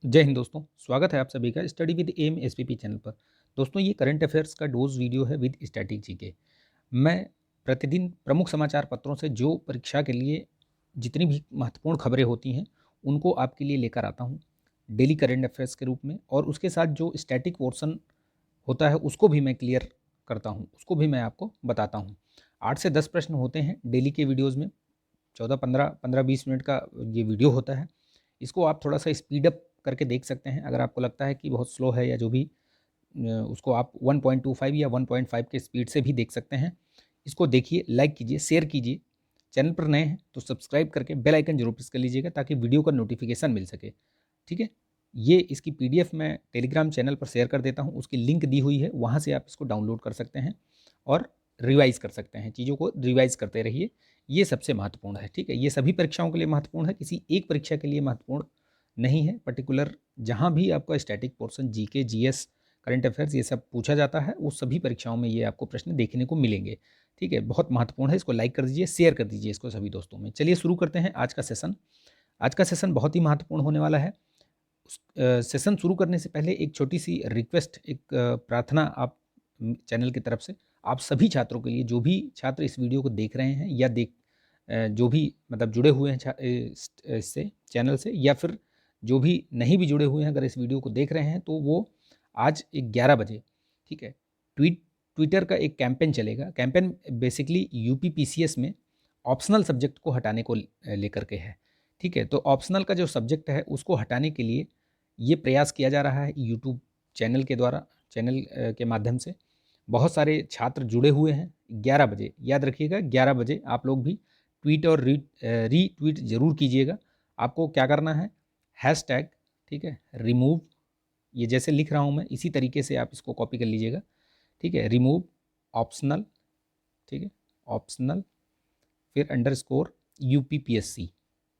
जय हिंद दोस्तों, स्वागत है आप सभी का study with M SPP channel पर। दोस्तों, ये करंट अफेयर्स का डोज वीडियो है विद स्टैटिक जीके। मैं प्रतिदिन प्रमुख समाचार पत्रों से जो परीक्षा के लिए जितनी भी महत्वपूर्ण खबरें होती हैं उनको आपके लिए लेकर आता हूँ डेली करंट अफेयर्स के रूप में, और उसके साथ जो स्टैटिक पोर्शन होता है उसको भी मैं क्लियर करता हूँ, उसको भी मैं आपको बताता हूँ। 8 से 10 प्रश्न होते हैं डेली के वीडियोज़ में। 14-15 20 मिनट का ये वीडियो होता है। इसको आप थोड़ा सा स्पीड अप करके देख सकते हैं। अगर आपको लगता है कि बहुत स्लो है या जो भी, उसको आप 1.25 या 1.5 के स्पीड से भी देख सकते हैं। इसको देखिए, लाइक कीजिए, शेयर कीजिए। चैनल पर नए हैं तो सब्सक्राइब करके बेल आइकन जरूर प्रेस कर लीजिएगा ताकि वीडियो का नोटिफिकेशन मिल सके। ठीक है, ये इसकी पीडीएफ मैं टेलीग्राम चैनल पर शेयर कर देता हूँ, उसकी लिंक दी हुई है, वहाँ से आप इसको डाउनलोड कर सकते हैं और रिवाइज कर सकते हैं। चीज़ों को रिवाइज करते रहिए, ये सबसे महत्वपूर्ण है। ठीक है, ये सभी परीक्षाओं के लिए महत्वपूर्ण है, किसी एक परीक्षा के लिए महत्वपूर्ण नहीं है। पर्टिकुलर जहाँ भी आपका static portion, GK, GS, current affairs ये सब पूछा जाता है, वो सभी परीक्षाओं में ये आपको प्रश्न देखने को मिलेंगे। ठीक है, बहुत महत्वपूर्ण है। इसको लाइक कर दीजिए, शेयर कर दीजिए इसको सभी दोस्तों में। चलिए शुरू करते हैं आज का सेशन। आज का सेशन बहुत ही महत्वपूर्ण होने वाला है। सेशन शुरू करने से पहले एक छोटी सी रिक्वेस्ट, एक प्रार्थना आप चैनल की तरफ से, आप सभी छात्रों के लिए, जो भी छात्र इस वीडियो को देख रहे हैं या जो भी मतलब जुड़े हुए हैं इससे, चैनल से, या फिर जो भी नहीं भी जुड़े हुए हैं, अगर इस वीडियो को देख रहे हैं तो वो आज 11 बजे, ठीक है, ट्विटर का एक कैंपेन चलेगा। कैंपेन बेसिकली यूपी पीसीएस में ऑप्शनल सब्जेक्ट को हटाने को लेकर के है। ठीक है, तो ऑप्शनल का जो सब्जेक्ट है उसको हटाने के लिए ये प्रयास किया जा रहा है यूट्यूब चैनल के द्वारा, चैनल के माध्यम से। बहुत सारे छात्र जुड़े हुए हैं। 11 बजे, याद रखिएगा, 11 बजे आप लोग भी ट्वीट और रीट्वीट जरूर कीजिएगा। आपको क्या करना है, हैशटैग, ठीक है, रिमूव, ये जैसे लिख रहा हूँ मैं इसी तरीके से आप इसको कॉपी कर लीजिएगा। ठीक है, रिमूव ऑप्शनल, ठीक है, ऑप्शनल, फिर अंडरस्कोर यूपीपीएससी।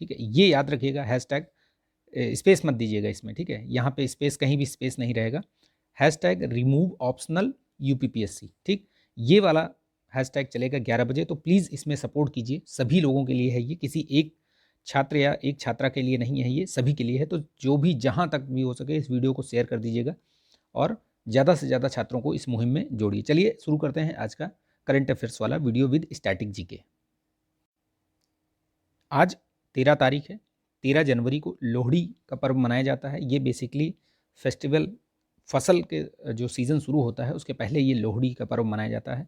ठीक है, ये याद रखिएगा। हैशटैग, स्पेस मत दीजिएगा इसमें, ठीक है, यहाँ पे स्पेस, कहीं भी स्पेस नहीं रहेगा। हैशटैग रिमूव ऑप्शनल यूपीपीएससी, ठीक, ये वाला हैशटैग चलेगा 11 बजे। तो प्लीज़ इसमें सपोर्ट कीजिए, सभी लोगों के लिए है ये, किसी एक छात्र या एक छात्रा के लिए नहीं है, ये सभी के लिए है। तो जो भी जहाँ तक भी हो सके इस वीडियो को शेयर कर दीजिएगा और ज़्यादा से ज़्यादा छात्रों को इस मुहिम में जोड़िए। चलिए शुरू करते हैं आज का करंट अफेयर्स वाला वीडियो विद स्टैटिक जीके। आज 13 तारीख है। 13 जनवरी को लोहड़ी का पर्व मनाया जाता है। ये बेसिकली फेस्टिवल, फसल के जो सीज़न शुरू होता है उसके पहले ये लोहड़ी का पर्व मनाया जाता है।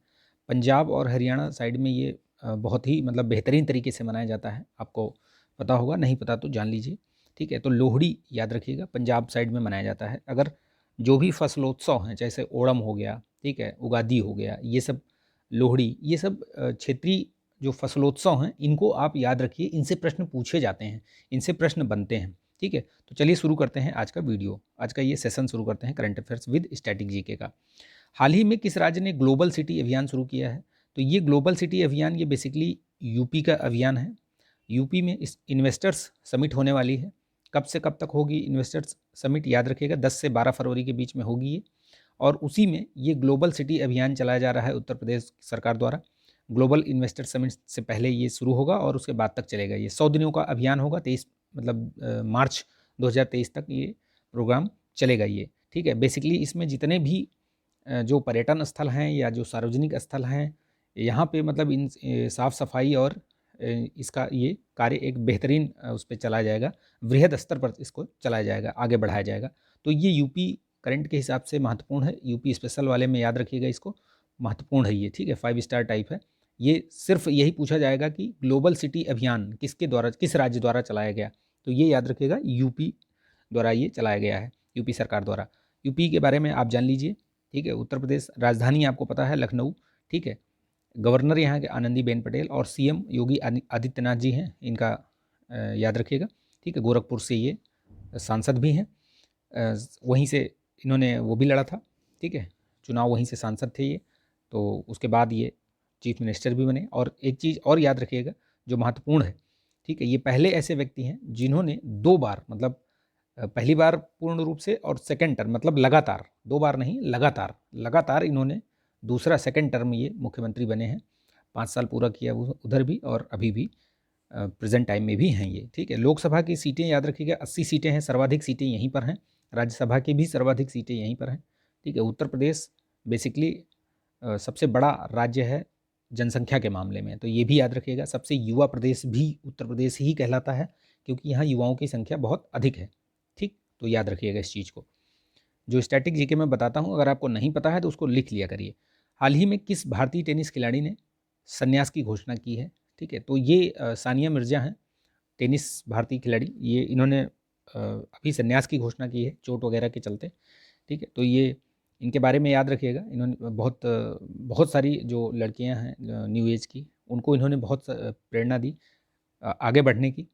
पंजाब और हरियाणा साइड में ये बहुत ही मतलब बेहतरीन तरीके से मनाया जाता है। आपको पता होगा, नहीं पता तो जान लीजिए। ठीक है, तो लोहड़ी याद रखिएगा, पंजाब साइड में मनाया जाता है। अगर जो भी फसलोत्सव हैं, जैसे ओणम हो गया, ठीक है, उगादी हो गया, ये सब, लोहड़ी, ये सब क्षेत्रीय जो फसलोत्सव हैं, इनको आप याद रखिए, इनसे प्रश्न पूछे जाते हैं, इनसे प्रश्न बनते हैं। ठीक है, तो चलिए शुरू करते हैं आज का वीडियो, आज का ये सेशन शुरू करते हैं current affairs with static GK का। हाल ही में किस राज्य ने ग्लोबल सिटी अभियान शुरू किया है? तो ये ग्लोबल सिटी अभियान, ये बेसिकली यूपी का अभियान है। यूपी में इस इन्वेस्टर्स समिट होने वाली है। कब से कब तक होगी इन्वेस्टर्स समिट? याद रखिएगा, 10 से 12 फरवरी के बीच में होगी ये। और उसी में ये ग्लोबल सिटी अभियान चलाया जा रहा है उत्तर प्रदेश सरकार द्वारा। ग्लोबल इन्वेस्टर समिट से पहले ये शुरू होगा और उसके बाद तक चलेगा। ये 100 दिनों का अभियान होगा, 23 मतलब मार्च 2023 तक ये प्रोग्राम चलेगा ये। ठीक है, बेसिकली इसमें जितने भी जो पर्यटन स्थल हैं या जो सार्वजनिक स्थल हैं, यहाँ पे मतलब इन साफ़ सफाई और इसका ये कार्य एक बेहतरीन उस पर चलाया जाएगा, वृहद स्तर पर इसको चलाया जाएगा, आगे बढ़ाया जाएगा। तो ये यूपी करंट के हिसाब से महत्वपूर्ण है। यूपी स्पेशल वाले में याद रखिएगा इसको, महत्वपूर्ण है ये। ठीक है, 5 स्टार टाइप है। ये सिर्फ यही पूछा जाएगा कि ग्लोबल सिटी अभियान किसके द्वारा, किस राज्य द्वारा चलाया गया, तो ये याद रखिएगा, यूपी द्वारा ये चलाया गया है, यूपी सरकार द्वारा। यूपी के बारे में आप जान लीजिए। ठीक है, उत्तर प्रदेश, राजधानी आपको पता है लखनऊ। ठीक है, गवर्नर यहाँ के आनंदीबेन पटेल और सीएम योगी आदित्यनाथ जी हैं, इनका याद रखिएगा। ठीक है, गोरखपुर से ये सांसद भी हैं, वहीं से इन्होंने वो भी लड़ा था। ठीक है, चुनाव वहीं से सांसद थे ये, तो उसके बाद ये चीफ मिनिस्टर भी बने। और एक चीज़ और याद रखिएगा जो महत्वपूर्ण है, ठीक है, ये पहले ऐसे व्यक्ति हैं जिन्होंने 2 बार, मतलब पहली बार पूर्ण रूप से और सेकेंड टर्म, मतलब लगातार, 2 बार नहीं, लगातार लगातार इन्होंने दूसरा सेकेंड टर्म ये मुख्यमंत्री बने हैं। 5 साल पूरा किया वो उधर भी और अभी भी। प्रेजेंट टाइम में भी हैं ये, ठीक है। लोकसभा की सीटें याद रखिएगा 80 सीटें हैं, सर्वाधिक सीटें यहीं पर हैं। राज्यसभा की भी सर्वाधिक सीटें यहीं पर हैं, ठीक है। उत्तर प्रदेश बेसिकली सबसे बड़ा राज्य है जनसंख्या के मामले में, तो ये भी याद रखिएगा। सबसे युवा प्रदेश भी उत्तर प्रदेश ही कहलाता है, क्योंकि यहाँ युवाओं की संख्या बहुत अधिक है, ठीक। तो याद रखिएगा इस चीज़ को। जो स्टैटिक जीके मैं बताता हूँ, अगर आपको नहीं पता है तो उसको लिख लिया करिए। हाल ही में किस भारतीय टेनिस खिलाड़ी ने संन्यास की घोषणा की है, ठीक है। तो ये सानिया मिर्जा हैं, टेनिस भारतीय खिलाड़ी। ये इन्होंने अभी संन्यास की घोषणा की है चोट वगैरह के चलते, ठीक है। तो ये इनके बारे में याद रखिएगा। इन्होंने बहुत सारी जो लड़कियां हैं न्यू एज की, उनको इन्होंने बहुत प्रेरणा दी आगे बढ़ने की।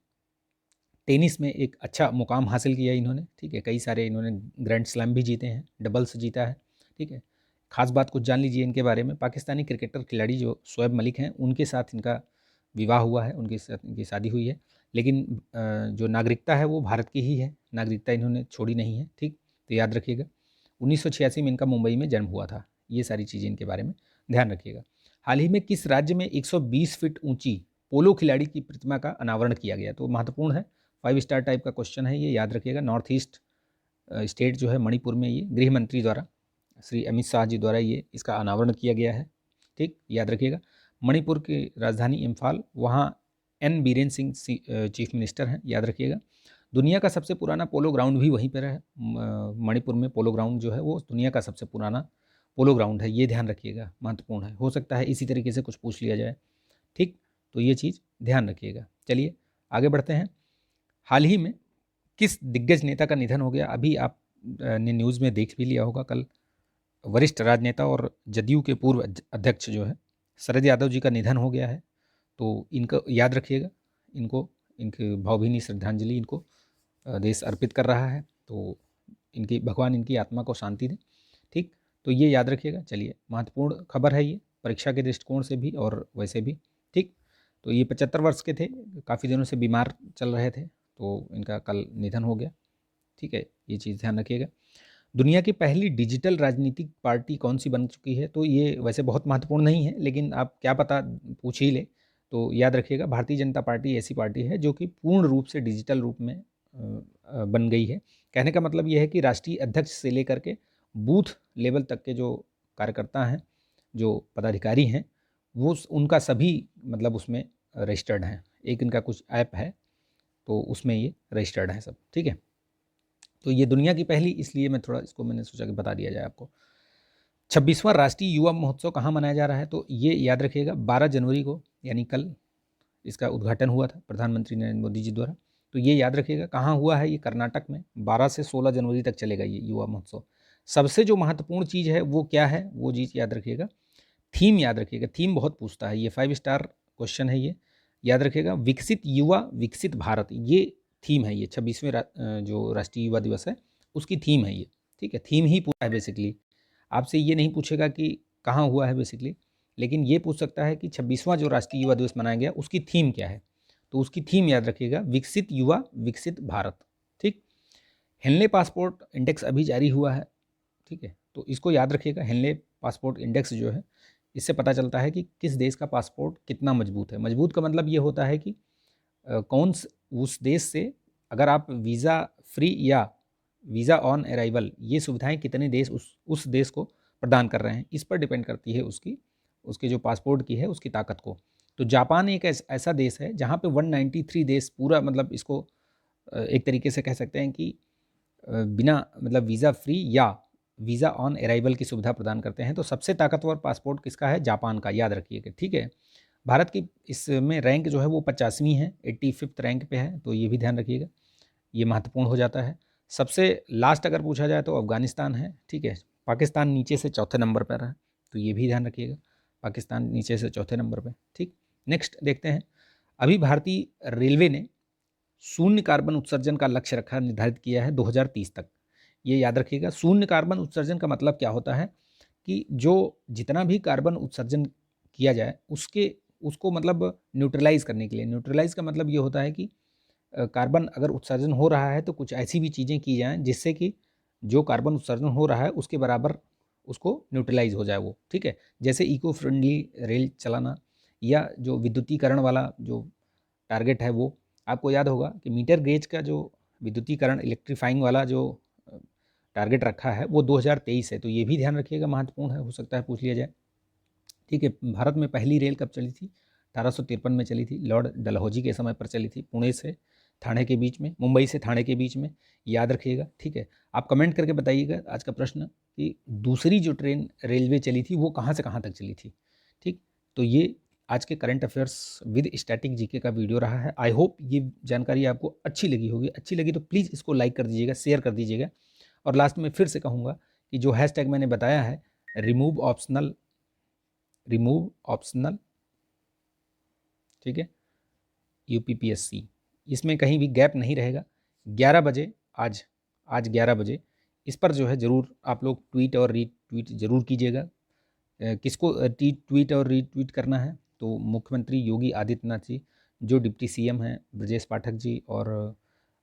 टेनिस में एक अच्छा मुकाम हासिल किया इन्होंने, ठीक है। कई सारे इन्होंने ग्रैंड स्लैम भी जीते हैं, डबल्स जीता है, ठीक है। खास बात कुछ जान लीजिए इनके बारे में। पाकिस्तानी क्रिकेटर खिलाड़ी जो शोएब मलिक हैं, उनके साथ इनका विवाह हुआ है, उनके साथ इनकी शादी हुई है, लेकिन जो नागरिकता है वो भारत की ही है, नागरिकता इन्होंने छोड़ी नहीं है, ठीक। तो याद रखिएगा 1986 में इनका मुंबई में जन्म हुआ था। ये सारी चीज़ें इनके बारे में ध्यान रखिएगा। हाल ही में किस राज्य में 120 फीट ऊंची पोलो खिलाड़ी की प्रतिमा का अनावरण किया गया? तो महत्वपूर्ण है, 5 स्टार टाइप का क्वेश्चन है ये, याद रखिएगा। नॉर्थ ईस्ट स्टेट जो है मणिपुर में, ये गृह मंत्री द्वारा, श्री अमित शाह जी द्वारा ये इसका अनावरण किया गया है, ठीक। याद रखिएगा मणिपुर की राजधानी इम्फाल, वहाँ N Biren Singh chief minister हैं, याद रखिएगा। दुनिया का सबसे पुराना पोलो ग्राउंड भी वहीं पर है, मणिपुर में पोलो ग्राउंड जो है वो दुनिया का सबसे पुराना पोलो ग्राउंड है, ये ध्यान रखिएगा, महत्वपूर्ण है। हो सकता है इसी तरीके से कुछ पूछ लिया जाए, ठीक। तो ये चीज़ ध्यान रखिएगा। चलिए आगे बढ़ते हैं। हाल ही में किस दिग्गज नेता का निधन हो गया? अभी आप ने न्यूज़ में देख भी लिया होगा, कल वरिष्ठ राजनेता और जदयू के पूर्व अध्यक्ष जो है शरद यादव जी का निधन हो गया है। तो इनका याद रखिएगा, इनको इनकी भावभीनी श्रद्धांजलि इनको देश अर्पित कर रहा है। तो इनकी भगवान इनकी आत्मा को शांति दे, ठीक। तो ये याद रखिएगा। चलिए, महत्वपूर्ण खबर है ये, परीक्षा के दृष्टिकोण से भी और वैसे भी, ठीक। तो ये 75 वर्ष के थे, काफ़ी दिनों से बीमार चल रहे थे, तो इनका कल निधन हो गया, ठीक है। ये चीज़ ध्यान रखिएगा। दुनिया की पहली डिजिटल राजनीतिक पार्टी कौन सी बन चुकी है? तो ये वैसे बहुत महत्वपूर्ण नहीं है, लेकिन आप क्या पता पूछ ही ले। तो याद रखिएगा, भारतीय जनता पार्टी ऐसी पार्टी है जो कि पूर्ण रूप से डिजिटल रूप में बन गई है। कहने का मतलब ये है कि राष्ट्रीय अध्यक्ष से लेकर के बूथ लेवल तक के जो कार्यकर्ता हैं, जो पदाधिकारी हैं, वो उनका सभी मतलब उसमें रजिस्टर्ड हैं। एक इनका कुछ ऐप है, तो उसमें ये रजिस्टर्ड है सब, ठीक है। तो ये दुनिया की पहली, इसलिए मैं थोड़ा इसको मैंने सोचा कि बता दिया जाए आपको। 26वां राष्ट्रीय युवा महोत्सव कहाँ मनाया जा रहा है? तो ये याद रखिएगा 12 जनवरी को, यानी कल इसका उद्घाटन हुआ था प्रधानमंत्री नरेंद्र मोदी जी द्वारा। तो ये याद रखिएगा कहाँ हुआ है, ये कर्नाटक में 12 से 16 जनवरी तक चलेगा ये युवा महोत्सव। सबसे जो महत्वपूर्ण चीज़ है वो क्या है, वो चीज़ याद रखिएगा। थीम याद रखिएगा, थीम बहुत पूछता है ये, 5 स्टार क्वेश्चन है ये, याद रखिएगा। विकसित युवा विकसित भारत, ये थीम है, ये 26वें जो राष्ट्रीय युवा दिवस है उसकी थीम है ये, ठीक है। थीम ही पूरा है बेसिकली, आपसे ये नहीं पूछेगा कि कहाँ हुआ है बेसिकली, लेकिन ये पूछ सकता है कि 26वां जो राष्ट्रीय युवा दिवस मनाया गया उसकी थीम क्या है। तो उसकी थीम याद रखिएगा, विकसित युवा विकसित भारत, ठीक। हेनले पासपोर्ट इंडेक्स अभी जारी हुआ है, ठीक है। तो इसको याद रखिएगा, हेनले पासपोर्ट इंडेक्स जो है, इससे पता चलता है कि किस देश का पासपोर्ट कितना मजबूत है। मजबूत का मतलब ये होता है कि उस देश से अगर आप वीज़ा फ्री या वीज़ा ऑन अराइवल, ये सुविधाएं कितने देश उस देश को प्रदान कर रहे हैं, इस पर डिपेंड करती है उसके जो पासपोर्ट की है उसकी ताकत को। तो जापान एक ऐसा देश है जहाँ पे 193 देश पूरा, मतलब इसको एक तरीके से कह सकते हैं कि बिना मतलब वीज़ा फ्री या वीज़ा ऑन अराइवल की सुविधा प्रदान करते हैं। तो सबसे ताकतवर पासपोर्ट किसका है? जापान का, याद रखिएगा, ठीक है। भारत की इसमें रैंक जो है वो 50वीं है, 85th रैंक पे है, तो ये भी ध्यान रखिएगा, ये महत्वपूर्ण हो जाता है। सबसे लास्ट अगर पूछा जाए तो अफगानिस्तान है, ठीक है। पाकिस्तान नीचे से चौथे नंबर पर है, तो ये भी ध्यान रखिएगा, पाकिस्तान नीचे से चौथे नंबर पर, ठीक। नेक्स्ट देखते हैं। अभी भारतीय रेलवे ने शून्य कार्बन उत्सर्जन का लक्ष्य रखा, निर्धारित किया है 2030 तक। ये याद रखिएगा, शून्य कार्बन उत्सर्जन का मतलब क्या होता है कि जो जितना भी कार्बन उत्सर्जन किया जाए उसको मतलब न्यूट्रलाइज करने के लिए, न्यूट्रलाइज का मतलब ये होता है कि कार्बन अगर उत्सर्जन हो रहा है तो कुछ ऐसी भी चीज़ें की जाएं जिससे कि जो कार्बन उत्सर्जन हो रहा है उसके बराबर उसको न्यूट्रलाइज हो जाए वो, ठीक है। जैसे इको फ्रेंडली रेल चलाना, या जो विद्युतीकरण वाला जो टारगेट है वो आपको याद होगा कि मीटर गेज का जो विद्युतीकरण इलेक्ट्रीफाइंग वाला जो टारगेट रखा है वो 2023 है। तो ये भी ध्यान रखिएगा, महत्वपूर्ण है, हो सकता है पूछ लिया जाए। ठीक है, भारत में पहली रेल कब चली थी? 1853 में चली थी, लॉर्ड डलहौजी के समय पर चली थी, पुणे से ठाणे के बीच में, मुंबई से ठाणे के बीच में, याद रखिएगा। ठीक है, आप कमेंट करके बताइएगा आज का प्रश्न कि दूसरी जो ट्रेन रेलवे चली थी वो कहाँ से कहाँ तक चली थी। ठीक, तो ये आज के current affairs with static GK का वीडियो रहा है। आई होप ये जानकारी आपको अच्छी लगी होगी। अच्छी लगी तो प्लीज़ इसको लाइक कर दीजिएगा, शेयर कर दीजिएगा। और लास्ट में फिर से कहूँगा कि जो हैशटैग मैंने बताया है, रिमूव ऑप्शनल, ठीक है, यूपीपीएससी, इसमें कहीं भी गैप नहीं रहेगा। 11 बजे आज 11 बजे इस पर जो है ज़रूर आप लोग ट्वीट और रीट्वीट ज़रूर कीजिएगा। किसको ट्वीट और रीट्वीट करना है? तो मुख्यमंत्री योगी आदित्यनाथ जी, जो डिप्टी सीएम हैं ब्रजेश पाठक जी और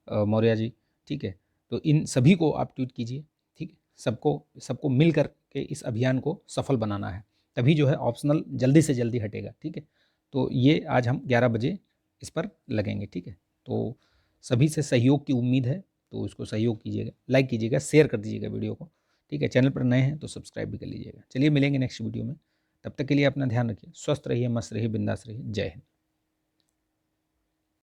मौर्य जी। ठीक है, तो इन सभी को आप ट्वीट कीजिए। ठीक है, सबको मिल कर के इस अभियान को सफल बनाना है, तभी जो है ऑप्शनल जल्दी से जल्दी हटेगा। ठीक है, तो ये आज हम 11 बजे इस पर लगेंगे। ठीक है, तो सभी से सहयोग की उम्मीद है, तो उसको सहयोग कीजिएगा, लाइक कीजिएगा, शेयर कर दीजिएगा वीडियो को। ठीक है, चैनल पर नए हैं तो सब्सक्राइब भी कर लीजिएगा। चलिए मिलेंगे नेक्स्ट वीडियो में, तब तक के लिए अपना ध्यान रखिए, स्वस्थ रहिए, मस्त रहिए, बिंदास रहिए। जय हिंद।